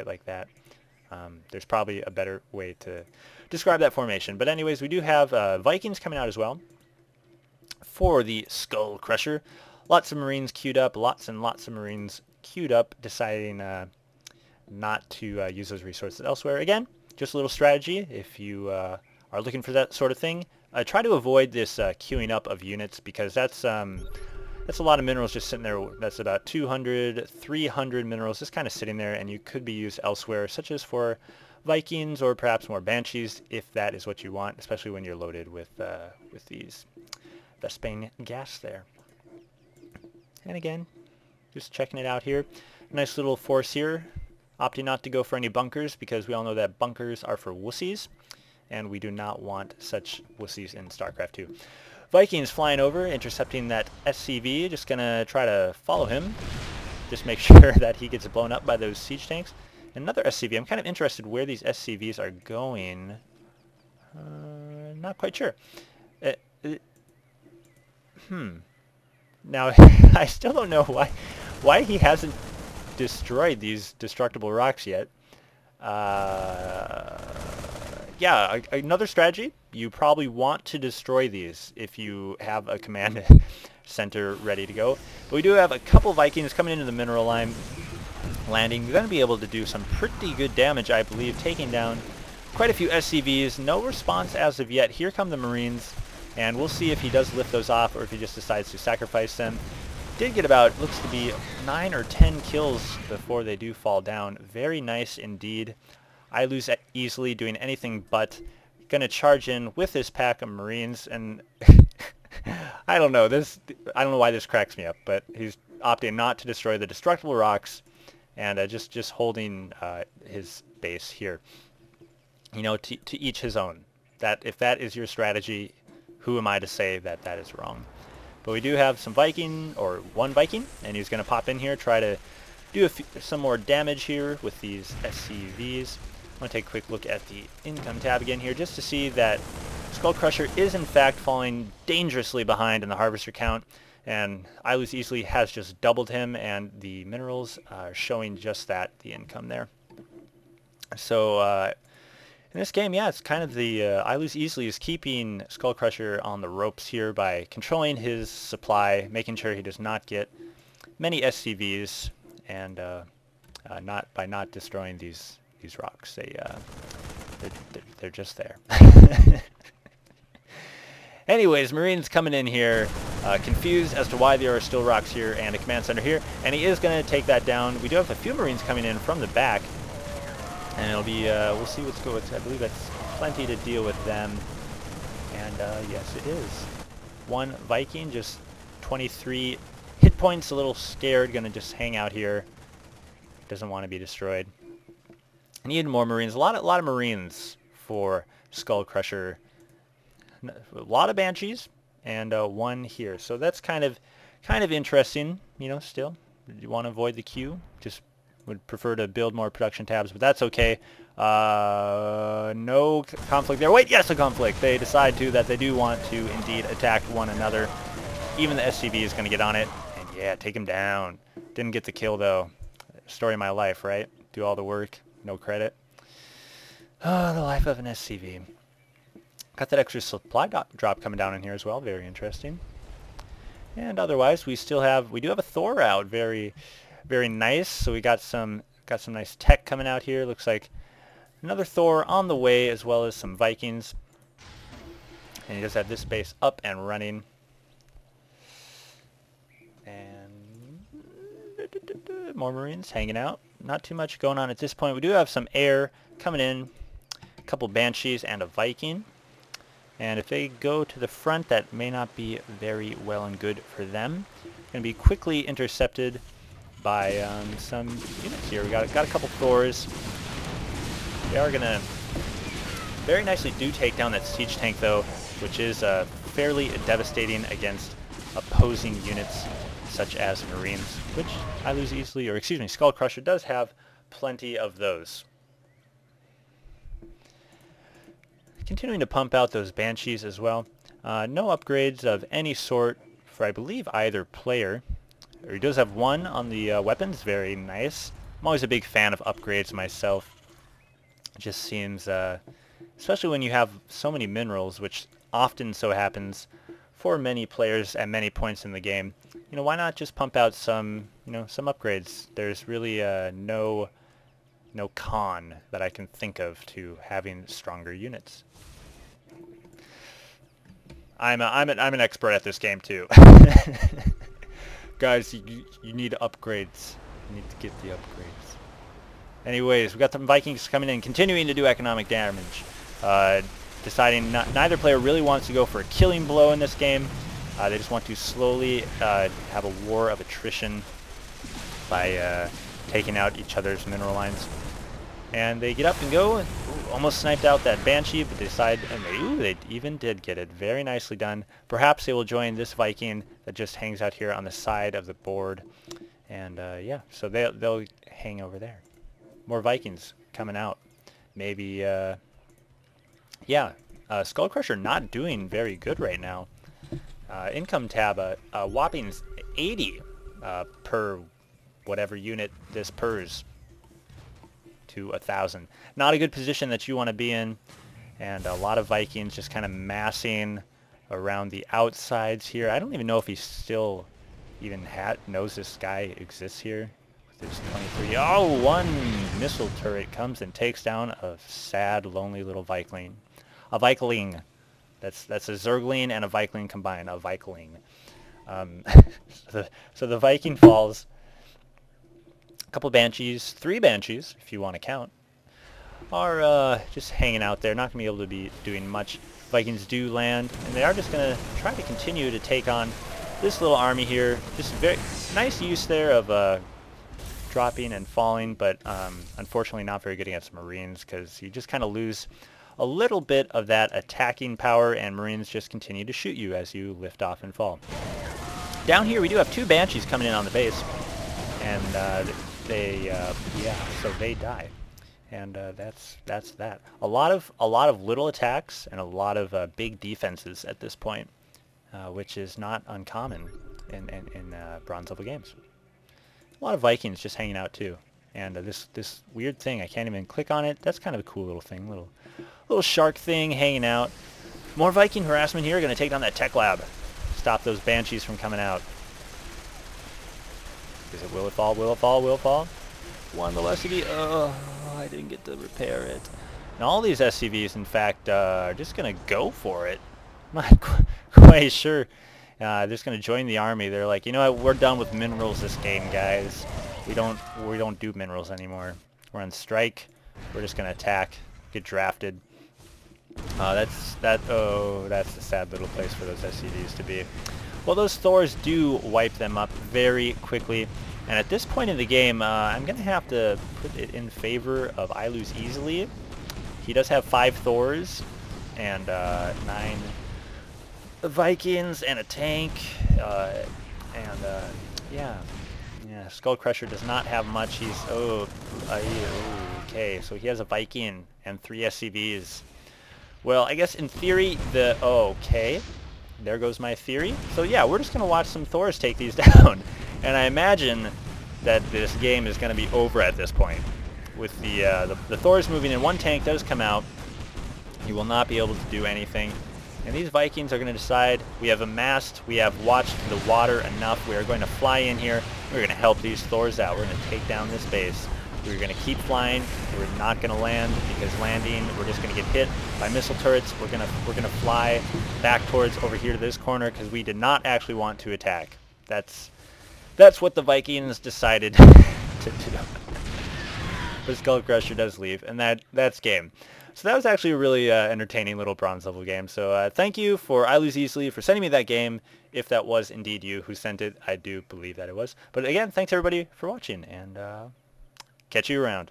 like that. There's probably a better way to describe that formation. But anyways, we do have Vikings coming out as well for the Skull Crusher. Lots of Marines queued up, lots and lots of Marines queued up, deciding not to use those resources elsewhere. Again, just a little strategy if you are looking for that sort of thing. Try to avoid this queuing up of units, because that's a lot of minerals just sitting there. That's about 200, 300 minerals just kind of sitting there, and you could be used elsewhere, such as for Vikings or perhaps more Banshees, if that is what you want, especially when you're loaded with these Vespane gas there. And again, just checking it out here. Nice little force here, opting not to go for any bunkers, because we all know that bunkers are for wussies, and we do not want such wussies in StarCraft 2. Vikings flying over, intercepting that SCV, just going to try to follow him. Just make sure that he gets blown up by those siege tanks. Another SCV. I'm kind of interested where these SCVs are going. Not quite sure. Now, I still don't know why he hasn't destroyed these destructible rocks yet. Yeah, another strategy. You probably want to destroy these if you have a command center ready to go. But we do have a couple Vikings coming into the mineral line, landing. You're going to be able to do some pretty good damage, I believe, taking down quite a few SCVs. No response as of yet. Here come the Marines, and we'll see if he does lift those off or if he just decides to sacrifice them. Did get about, looks to be 9 or 10 kills before they do fall down. Very nice indeed. I lose easily doing anything but. Going to charge in with this pack of Marines, and I don't know why this cracks me up, but he's opting not to destroy the destructible rocks, and just holding his base here. You know, to each his own. That if that is your strategy, who am I to say that that is wrong? But we do have some Viking, or one Viking, and he's going to pop in here, try to do some more damage here with these SCVs. I want to take a quick look at the income tab again here, just to see that Skull Crusher is in fact falling dangerously behind in the harvester count, and I Lose Easily has just doubled him, and the minerals are showing just that, the income there. So in this game, yeah, it's kind of the I Lose Easily is keeping Skull Crusher on the ropes here by controlling his supply, making sure he does not get many SCVs, and by not destroying these rocks. They're just there. Anyways, Marines coming in here, confused as to why there are still rocks here and a command center here, and he is going to take that down. We do have a few Marines coming in from the back, and it'll be, we'll see what's going on. I believe that's plenty to deal with them, and yes, it is. One Viking, just 23 hit points, a little scared, going to just hang out here. Doesn't want to be destroyed. Need more Marines. A lot of Marines for Skull Crusher. A lot of Banshees, and one here. So that's kind of interesting. You know, still, you want to avoid the queue. Just would prefer to build more production tabs, but that's okay. No conflict there. Wait, yes, a conflict. They decide that they do want to indeed attack one another. Even the SCV is going to get on it, and yeah, take him down. Didn't get the kill though. Story of my life, right? Do all the work. No credit. Oh, the life of an SCV. Got that extra supply drop coming down in here as well. Very interesting. And otherwise, we do have a Thor out. Very, very nice. So we got some nice tech coming out here. Looks like another Thor on the way, as well as some Vikings. And he does have this base up and running. And more Marines hanging out. Not too much going on at this point. We do have some air coming in, a couple Banshees and a Viking. And if they go to the front, that may not be very well and good for them. Going to be quickly intercepted by some units here. We got a couple Thors. They are going to very nicely do take down that siege tank though, which is fairly devastating against opposing units such as Marines, which I Lose Easily, or excuse me, Skull Crusher does have plenty of those. Continuing to pump out those Banshees as well. No upgrades of any sort for, I believe, either player. He does have one on the weapons, very nice. I'm always a big fan of upgrades myself. It just seems, especially when you have so many minerals, which often so happens for many players at many points in the game, you know, why not just pump out some, you know, some upgrades? There's really no con that I can think of to having stronger units. I'm an expert at this game too. Guys, you need upgrades. You need to get the upgrades. Anyways, we got the Vikings coming in, continuing to do economic damage. Deciding neither player really wants to go for a killing blow in this game. They just want to slowly have a war of attrition by taking out each other's mineral lines. And they get up and go. Ooh, almost sniped out that Banshee, but they decide, and they even did get it. Very nicely done. Perhaps they will join this Viking that just hangs out here on the side of the board. And yeah, so they'll hang over there. More Vikings coming out. Maybe, yeah, Skull Crusher not doing very good right now. Income tab, a whopping 80 per whatever unit this pers. To 1,000. Not a good position that you want to be in, and a lot of Vikings just kind of massing around the outsides here. I don't even know if he still even knows this guy exists here. With his 23. Oh, one missile turret comes and takes down a sad, lonely little Vikling. A Vikling. That's a Zergling and a Vikling combined. A Vikling. So the Viking falls. A couple Banshees, 3 Banshees, if you want to count, are just hanging out there. Not going to be able to be doing much. Vikings do land, and they are just going to try to continue to take on this little army here. Just very nice use there of dropping and falling, but unfortunately not very good against Marines, because you just kind of lose a little bit of that attacking power, and Marines just continue to shoot you as you lift off and fall. Down here we do have 2 Banshees coming in on the base, and yeah, so they die, and that's that. A lot of little attacks and a lot of big defenses at this point, which is not uncommon in bronze level games. A lot of Vikings just hanging out too, and this weird thing, I can't even click on it. That's kind of a cool little thing, little shark thing hanging out. More Viking harassment here, going to take down that tech lab, stop those Banshees from coming out. Is it, will it fall, will it fall, will it fall? One little SCV, oh, I didn't get to repair it. And all these SCVs, in fact, are just going to go for it. I'm not quite sure. They're just going to join the army. They're like, you know what, we're done with minerals this game, guys. We don't do minerals anymore. We're on strike. We're just going to attack, get drafted. That's a sad little place for those SCVs to be. Well, those Thors do wipe them up very quickly, and at this point in the game, I'm going to have to put it in favor of I lose easily. He does have 5 Thors, and 9 Vikings, and a tank, yeah, Skull Crusher does not have much. He's, okay, so he has a Viking and 3 SCVs. Well, I guess in theory, okay. There goes my theory. So yeah, we're just going to watch some Thors take these down. And I imagine that this game is going to be over at this point. With the Thors moving in, 1 tank does come out. He will not be able to do anything. And these Vikings are going to decide, we have amassed, we have watched the water enough, we are going to fly in here, we're going to help these Thors out, we're going to take down this base. We're going to keep flying. We're not going to land, because landing, we're just going to get hit by missile turrets. We're going to fly back towards over here to this corner, because we did not actually want to attack. That's what the Vikings decided to do. But Skull Crusher does leave, and that's game. So that was actually a really entertaining little bronze level game. So thank you for I Lose Easily for sending me that game. If that was indeed you who sent it, I do believe that it was. But again, thanks everybody for watching, and catch you around.